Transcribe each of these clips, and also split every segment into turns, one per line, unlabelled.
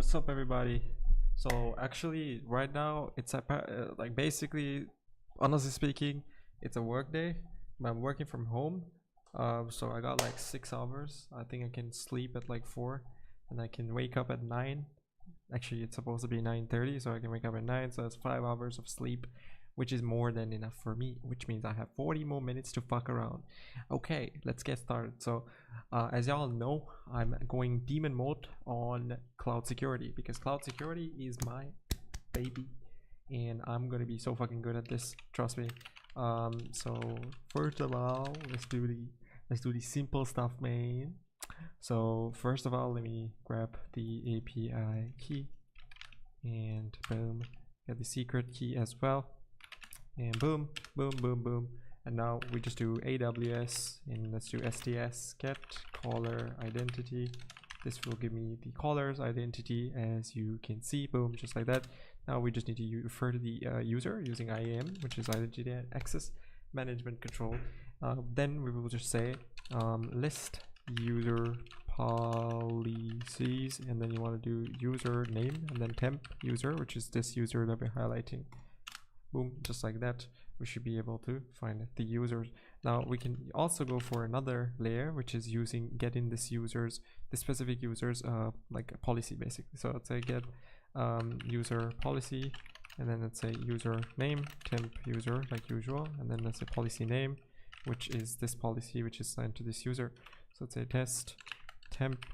what's up everybody? So actually right now it's like basically, honestly speaking, it's a work day. I'm working from home, so I got like 6 hours. I think I can sleep at like 4 and I can wake up at 9. Actually it's supposed to be 9:30, so I can wake up at 9, so that's 5 hours of sleep, which is more than enough for me, which means I have 40 more minutes to fuck around. Okay, let's get started. So as y'all know, I'm going demon mode on cloud security because cloud security is my baby and I'm gonna be so fucking good at this, trust me. So first of all, let's do the simple stuff, man. So first of all, let me grab the API key and boom, get the secret key as well, and boom boom boom boom. And now we just do AWS and let's do STS get caller identity. This will give me the caller's identity, as you can see, boom, just like that. Now we just need to refer to the user using IAM, which is identity and access management control. Then we will just say list user policies, and then you want to do user name and then temp user, which is this user that we're highlighting. Boom, just like that. We should be able to find the users. Now we can also go for another layer, which is getting this specific users like a policy basically. So let's say get user policy, and then let's say user name temp user like usual, and then let's say policy name, which is this policy which is assigned to this user. So let's say test temp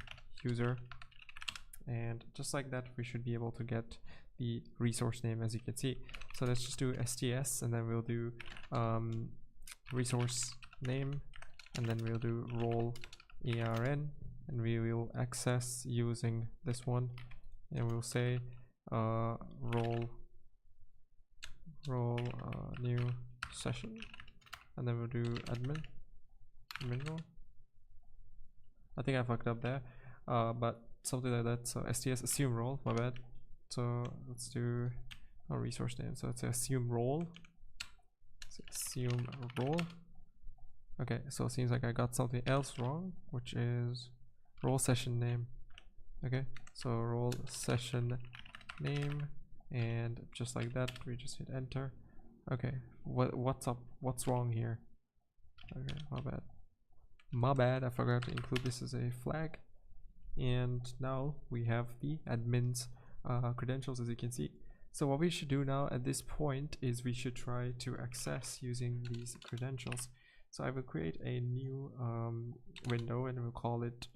user, and just like that we should be able to get the resource name, as you can see. So let's just do STS, and then we'll do resource name, and then we'll do role ARN, and we will access using this one, and we'll say role new session, and then we'll do admin role. I think I fucked up there, but something like that. So STS assume role, my bad. So let's do a resource name. So let's say assume role. Assume role. Okay, so it seems like I got something else wrong, which is role session name. Okay, so role session name, and just like that we just hit enter. Okay, what's up? What's wrong here? Okay, my bad, I forgot to include this as a flag. And now we have the admin's credentials, as you can see. So what we should do now at this point is we should try to access using these credentials. So I will create a new window, and we'll call it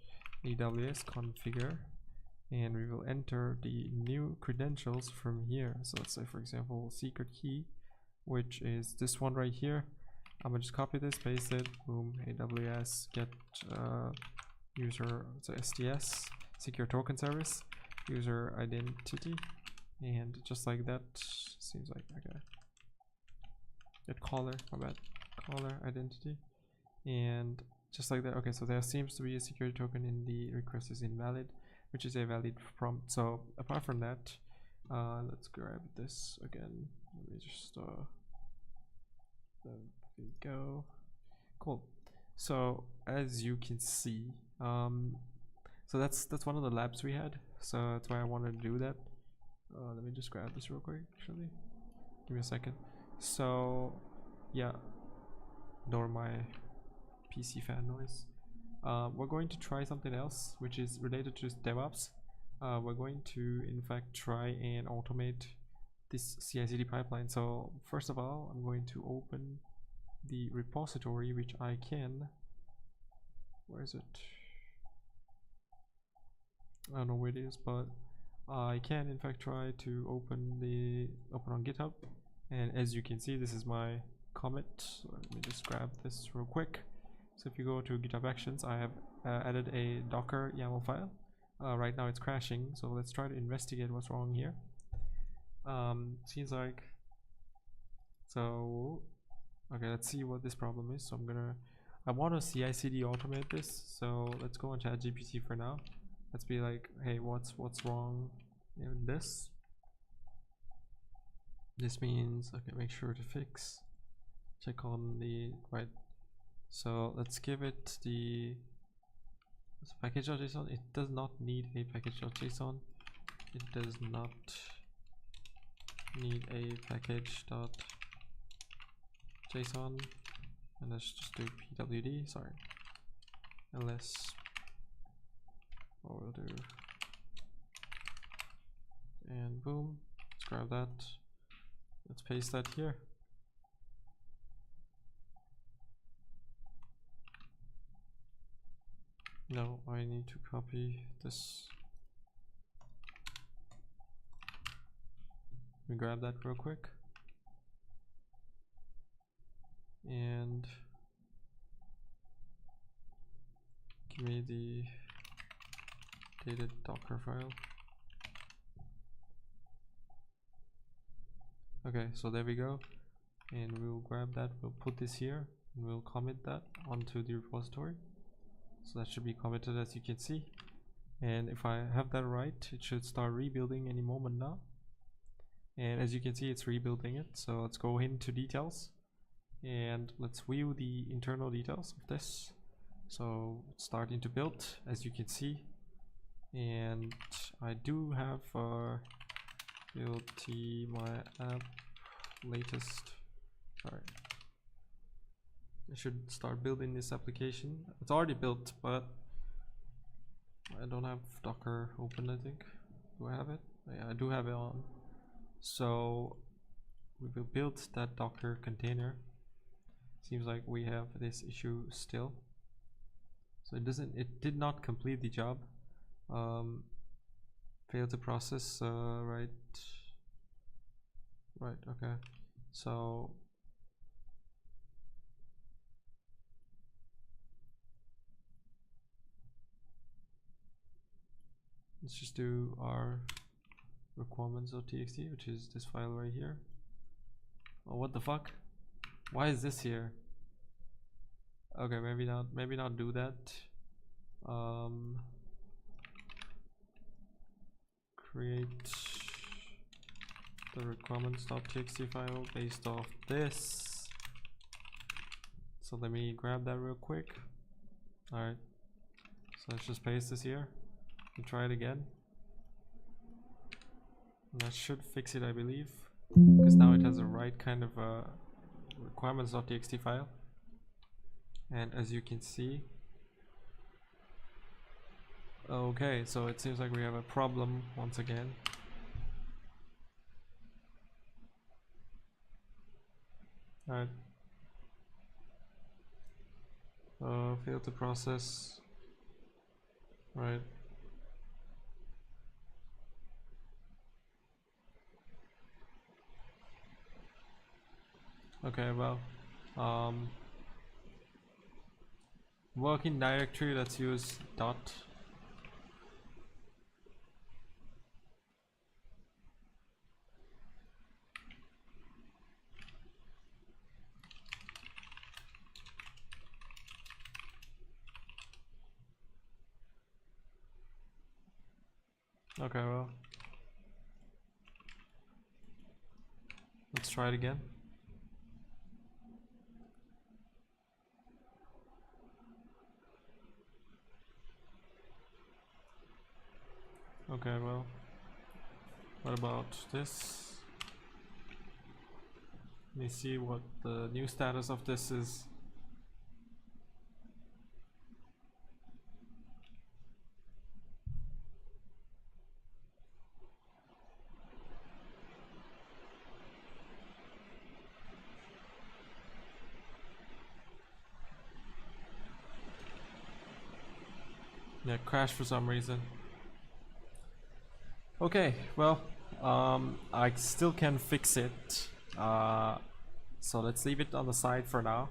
AWS configure, and we will enter the new credentials from here. So let's say, for example, secret key, which is this one right here. I'm gonna just copy this, paste it, boom, AWS get user, so STS secure token service user identity, and just like that. Seems like okay, get caller, my bad, caller identity, and just like that. Okay, so there seems to be a security token in the request is invalid, which is a valid prompt. So apart from that, let's grab this again. Let me just there we go. Cool. So as you can see, so that's one of the labs we had, so that's why I wanted to do that. Let me just grab this real quick, actually, give me a second. So yeah, ignore my PC fan noise. We're going to try something else which is related to DevOps. We're going to in fact try and automate this CI/CD pipeline. So first of all, I'm going to open the repository, which I can, where is it? I don't know where it is, but I can in fact try to open on GitHub, and as you can see, this is my commit. So let me just grab this real quick. So if you go to GitHub Actions, I have added a Docker YAML file. Right now it's crashing, so let's try to investigate what's wrong here. Seems like, so okay, let's see what this problem is. So I want to CI/CD automate this, so let's go on ChatGPT for now. Let's be like, hey, what's wrong in this? This means, okay, make sure to fix, check on the right. So let's give it the package.json. It does not need a package.json. it does not need a package.json, and let's just do pwd, sorry, ls, what we'll do, and boom, let's grab that, let's paste that here. No, I need to copy this. Let me grab that real quick. And give me the dated Docker file. Okay, so there we go. And we'll grab that, we'll put this here, and we'll commit that onto the repository. So that should be committed, as you can see. And if I have that right, it should start rebuilding any moment now. And as you can see, it's rebuilding it. So let's go into details and let's view the internal details of this. So it's starting to build, as you can see. And I do have build my app latest. Sorry. I should start building this application. It's already built, but I don't have Docker open, I think. Do I have it? Yeah, I do have it on. So we will build that Docker container. Seems like we have this issue still. So it did not complete the job. Failed to process, right, okay. So let's just do our requirements.txt, which is this file right here. Oh, what the fuck? Why is this here? Okay, maybe not do that. Create the requirements.txt file based off this. So let me grab that real quick. Alright, so let's just paste this here and try it again. And that should fix it, I believe, because now it has the right kind of requirements.txt file. And as you can see, okay, so it seems like we have a problem once again. Alright. Failed to process. Right. Okay, well, working directory, let's use dot. Okay, well, let's try it again. Okay, well, what about this? Let me see what the new status of this is. Yeah, crashed for some reason. Okay, well, I still can fix it. So let's leave it on the side for now.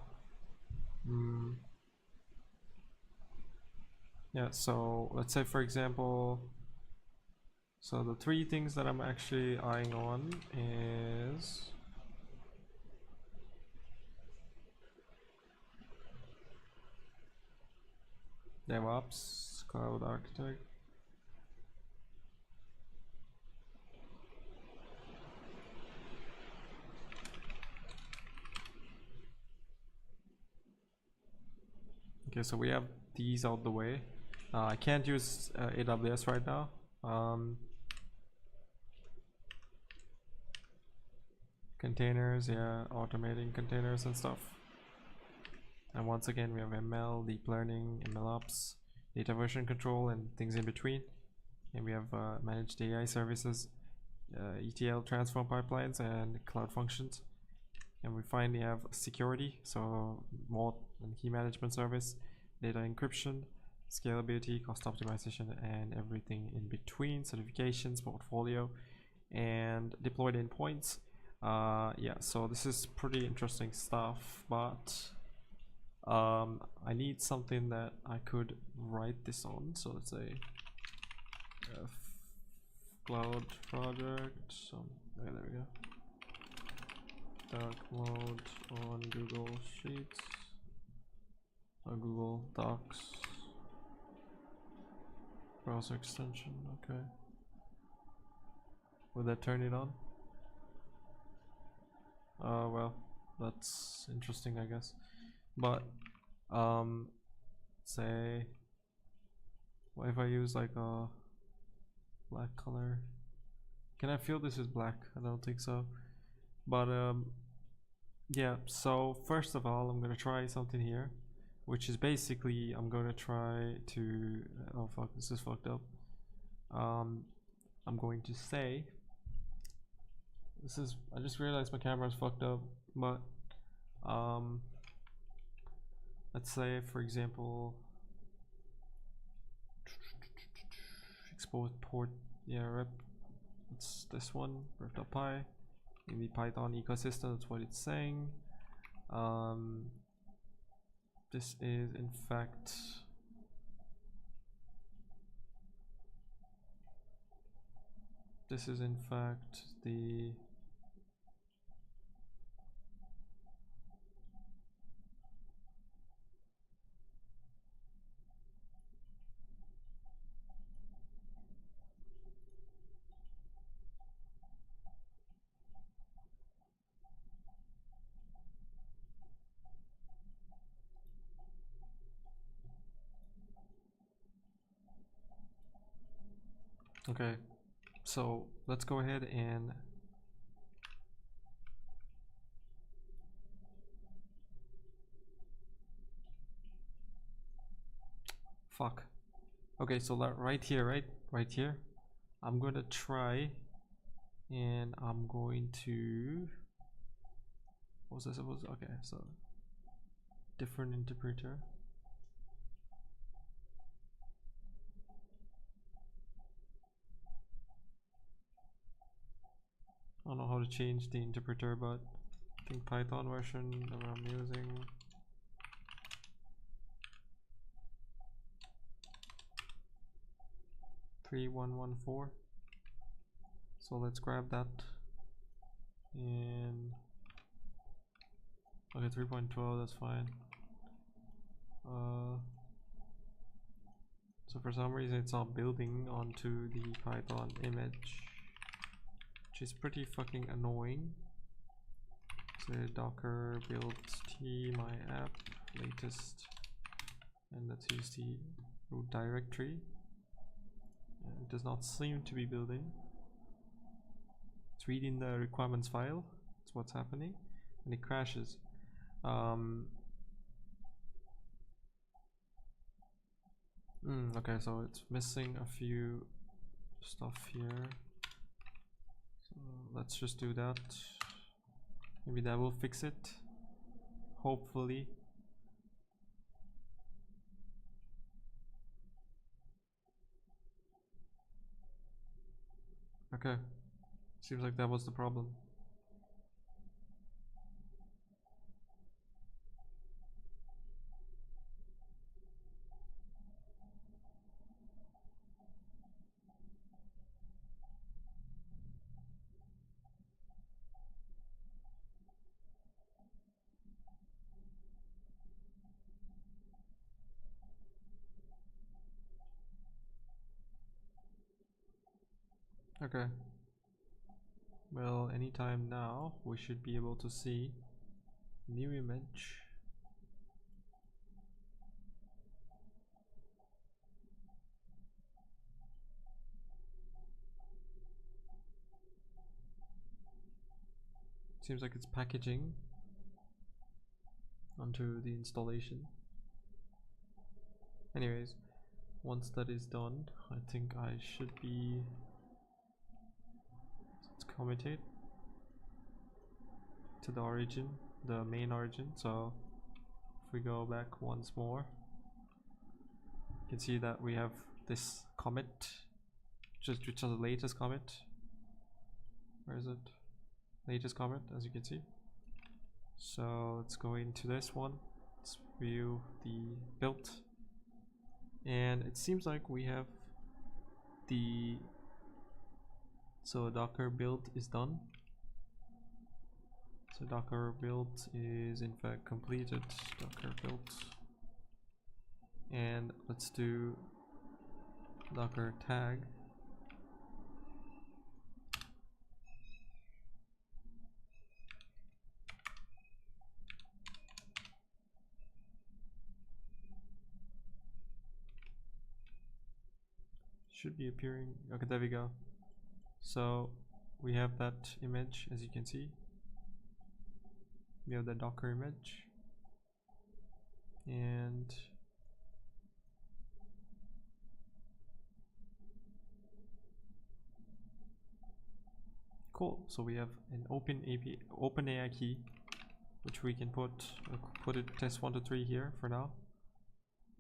Yeah, so let's say, for example, so the three things that I'm actually eyeing on is DevOps, Cloud Architect. Okay, so we have these out the way. I can't use AWS right now. containers, yeah, automating containers and stuff. And once again, we have ML, deep learning, MLOps, data version control, and things in between. And we have managed AI services, ETL transform pipelines, and cloud functions. And we finally have security, so vault and key management service, data encryption, scalability, cost optimization, and everything in between, certifications, portfolio, and deployed endpoints. Yeah, so this is pretty interesting stuff, but I need something that I could write this on. So let's say cloud project. Okay, there we go. Dark mode on Google Sheets or Google Docs. Browser extension. Okay. Would that turn it on? Well, that's interesting, I guess. But say, what if I use like a black color? Can I feel this is black? I don't think so. But yeah, so first of all, I'm gonna try something here, which is basically I'm gonna try to oh fuck, this is fucked up. I'm going to say this is, I just realized my camera is fucked up, but let's say for example export port, yeah, rep, it's this one, rep.py in the Python ecosystem. That's what it's saying. This is in fact the okay, so let's go ahead and fuck. Okay, so right here, right here, I'm gonna try and I'm going to, what was I supposed to, okay, so different interpreter. I don't know how to change the interpreter, but I think Python version that I'm using. .3.1.1.4. So let's grab that and okay, 3.12, that's fine. So for some reason it's not building onto the Python image, which is pretty fucking annoying. So docker build t my app latest, and let's use the root directory. And it does not seem to be building. It's reading the requirements file. That's what's happening, and it crashes. Okay, so it's missing a few stuff here. So let's just do that. Maybe that will fix it. Hopefully. Okay. Seems like that was the problem. Okay. Well, anytime now we should be able to see new image. seems like it's packaging onto the installation. Anyways, once that is done, I think I should be, let's commit it to the origin, the main origin. So if we go back once more, you can see that we have this commit, which is the latest commit. Where is it? Latest commit, as you can see. So let's go into this one. Let's view the build, and it seems like we have the, so Docker build is done. So Docker build is in fact completed. Docker build, and let's do Docker tag. Should be appearing. Okay, there we go. So we have that image, as you can see. We have the Docker image, and cool. So we have an OpenAI key, which we can put it test 1 to 3 here for now.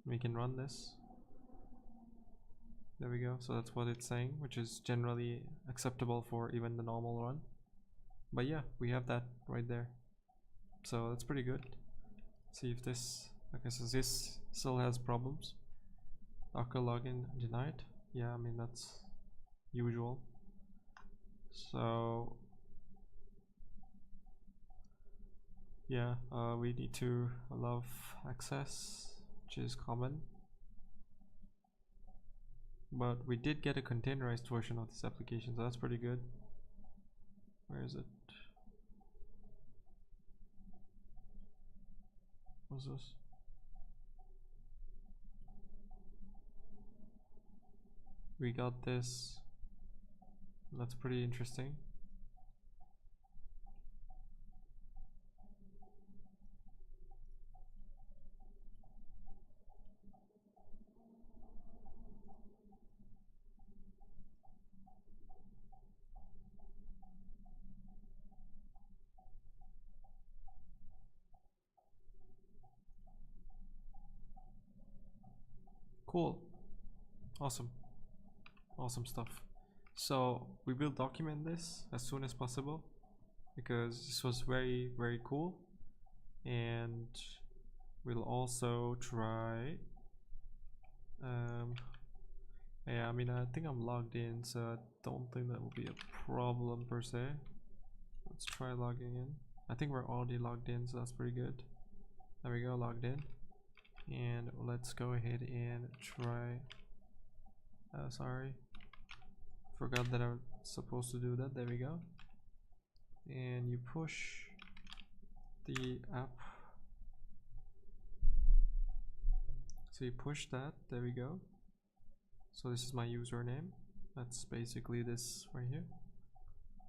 We can run this. There we go. So that's what it's saying, which is generally acceptable for even the normal run. But yeah, we have that right there. So that's pretty good. Let's see if this, okay, so this still has problems. Docker login denied. Yeah, I mean, that's usual. So yeah, we need to allow access, which is common. But we did get a containerized version of this application, so that's pretty good. Where is it? What's this? We got this. That's pretty interesting. Cool. Awesome. Awesome stuff. So we will document this as soon as possible, because this was very, very cool. And we'll also try, yeah, I mean, I think I'm logged in, so I don't think that will be a problem per se. Let's try logging in. I think we're already logged in, so that's pretty good. There we go, logged in. And let's go ahead and try, sorry, forgot that I was supposed to do that. There we go. And you push the app, so you push that, there we go. So this is my username, that's basically this right here.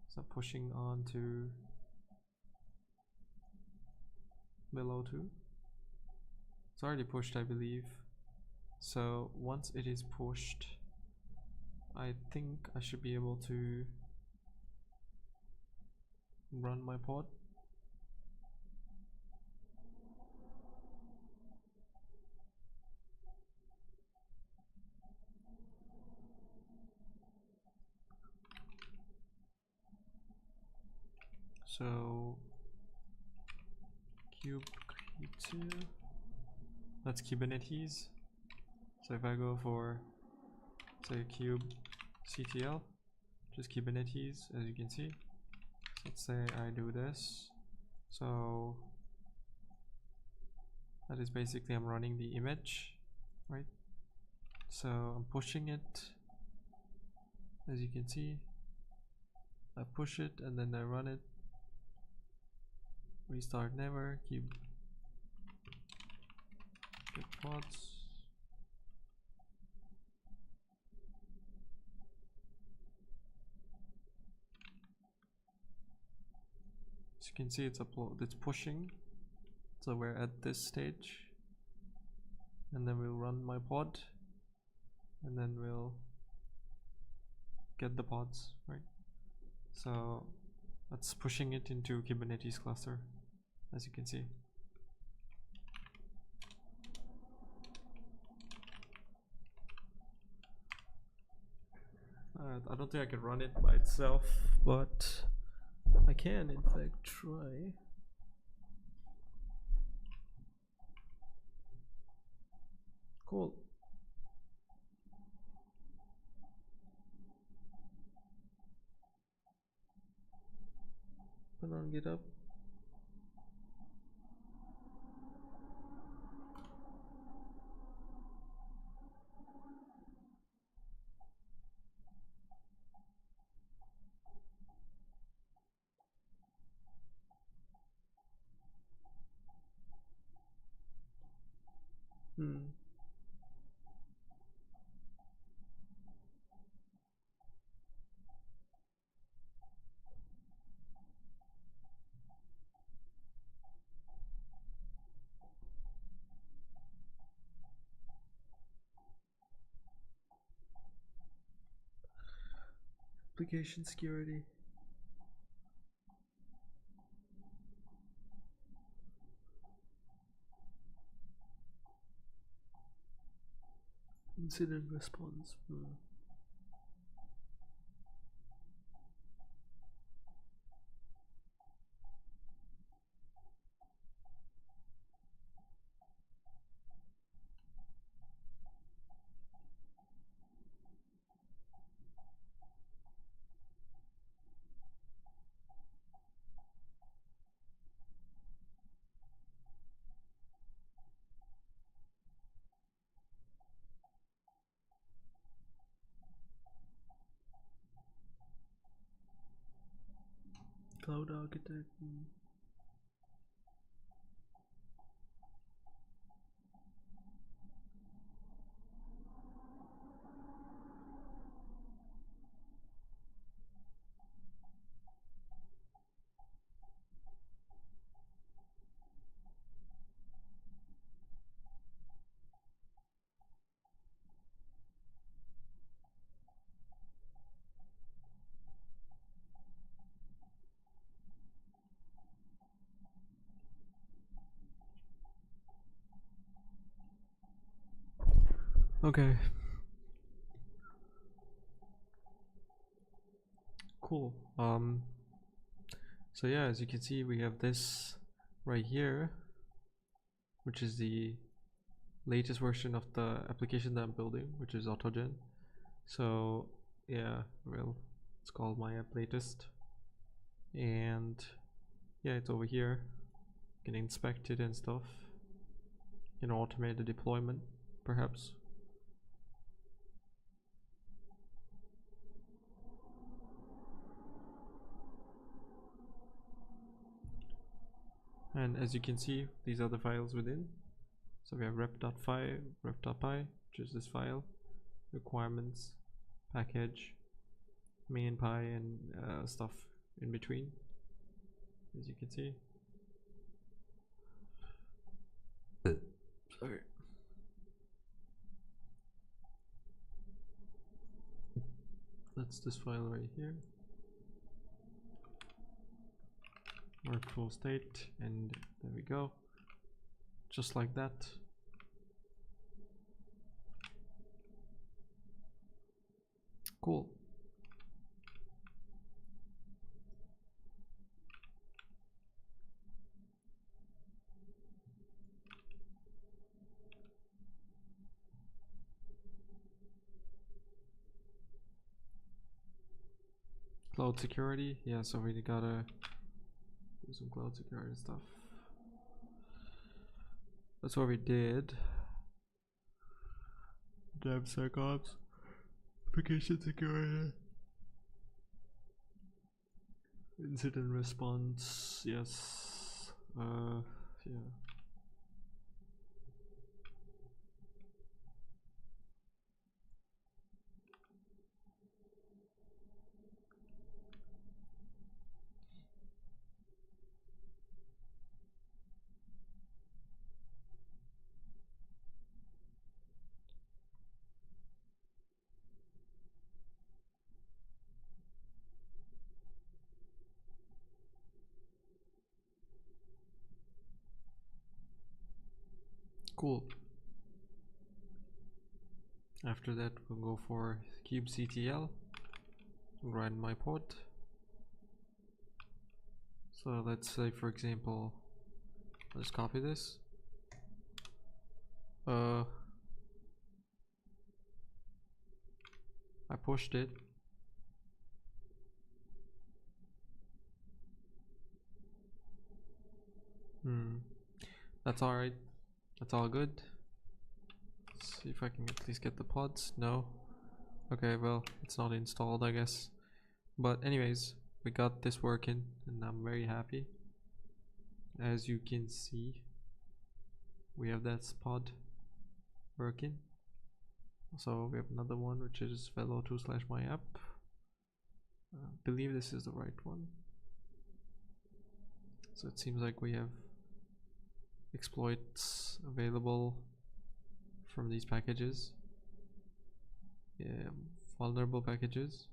So pushing on to below too. It's already pushed, I believe. So once it is pushed, I think I should be able to run my pod. So kubectl, that's Kubernetes. So if I go for, say, kubectl, just Kubernetes, as you can see. So let's say I do this. So that is basically I'm running the image, right? So I'm pushing it, as you can see. I push it and then I run it. Restart never, keep get pods. As you can see, it's pushing. So we're at this stage, and then we'll run my pod, and then we'll get the pods, right? So that's pushing it into Kubernetes cluster, as you can see. I don't think I can run it by itself, but I can in fact try. Cool. Put on GitHub. Application security. Incident response. Cloud architect. Okay. Cool. So yeah, as you can see, we have this right here, which is the latest version of the application that I'm building, which is AutoGen. So yeah, well, it's called my app latest, and yeah, it's over here. You can inspect it and stuff. You know, automate the deployment, perhaps. And as you can see, these are the files within. So we have rep.py, which is this file, requirements, package, main.py, and stuff in between, as you can see. Sorry. That's this file right here. Workflow state, and there we go. Just like that. Cool. Cloud security, yeah, so we gotta do some cloud security stuff. That's what we did. DevSecOps, application security, incident response, yes, yeah. Cool. After that, we'll go for kubectl, run my pod. So let's say, for example, let's copy this. I pushed it. That's alright. That's all good. Let's see if I can at least get the pods. No. Okay, well, it's not installed, I guess. But anyways, we got this working and I'm very happy. As you can see, we have that pod working. So we have another one, which is velo2/myapp. I believe this is the right one. So it seems like we have exploits available from these packages. Yeah, vulnerable packages.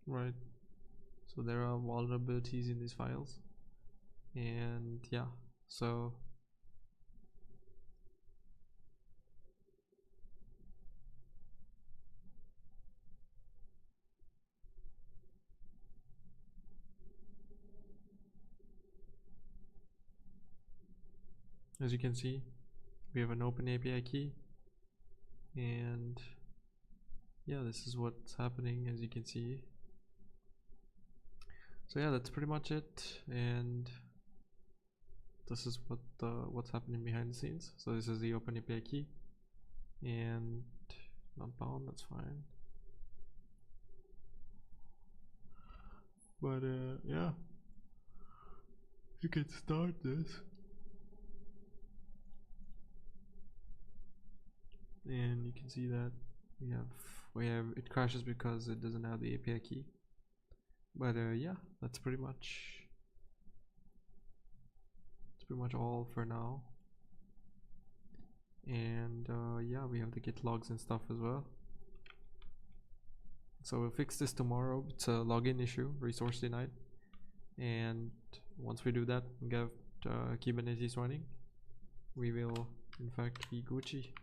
Right. So there are vulnerabilities in these files. And yeah, so as you can see, we have an open API key, and yeah, this is what's happening, as you can see. So yeah, that's pretty much it, and this is what's happening behind the scenes. So this is the open API key, and not bound, that's fine. But yeah, you can start this, and you can see that we have it crashes because it doesn't have the API key. But yeah, that's pretty much all for now. And yeah, we have the git logs and stuff as well. So we'll fix this tomorrow. It's a login issue, resource denied. And once we do that and get Kubernetes running, we will in fact be Gucci.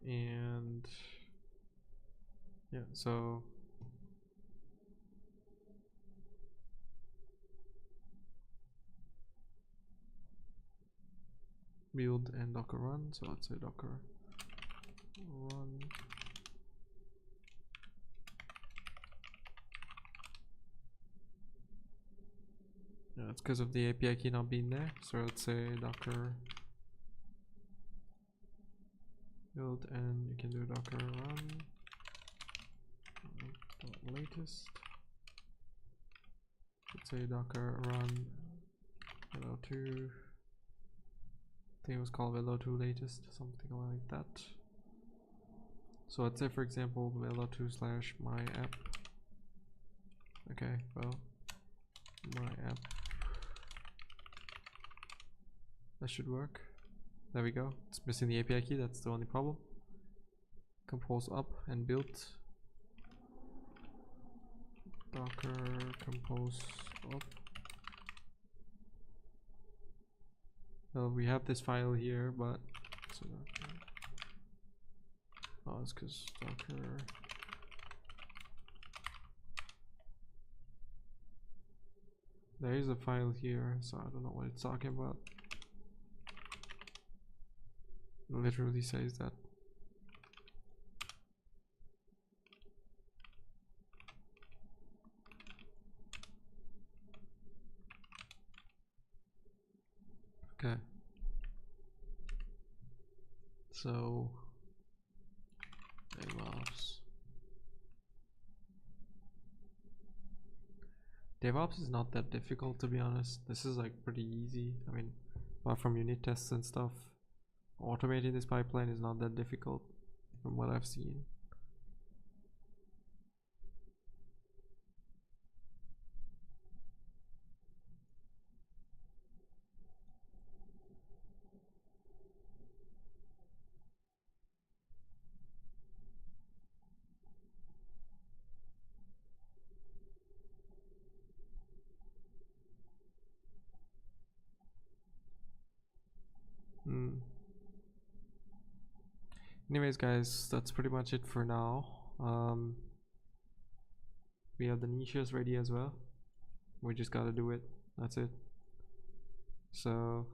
And yeah, so build and docker run. So let's say docker run. Yeah, it's because of the API key not being there. So let's say docker build, and you can do docker run latest. Let's say docker run velo2. I think it was called velo2 latest, something like that. So let's say, for example, velo2/myapp. Okay, well, my app. That should work. There we go. It's missing the API key, that's the only problem. Compose up and build. Docker compose up. Well, we have this file here, but so oh, it's because docker. There is a file here, so I don't know what it's talking about. It literally says that. Okay. So DevOps is not that difficult, to be honest. This is like pretty easy. I mean, apart from unit tests and stuff, automating this pipeline is not that difficult from what I've seen. Anyways, guys, that's pretty much it for now. We have the niches ready as well. We just gotta do it. That's it. So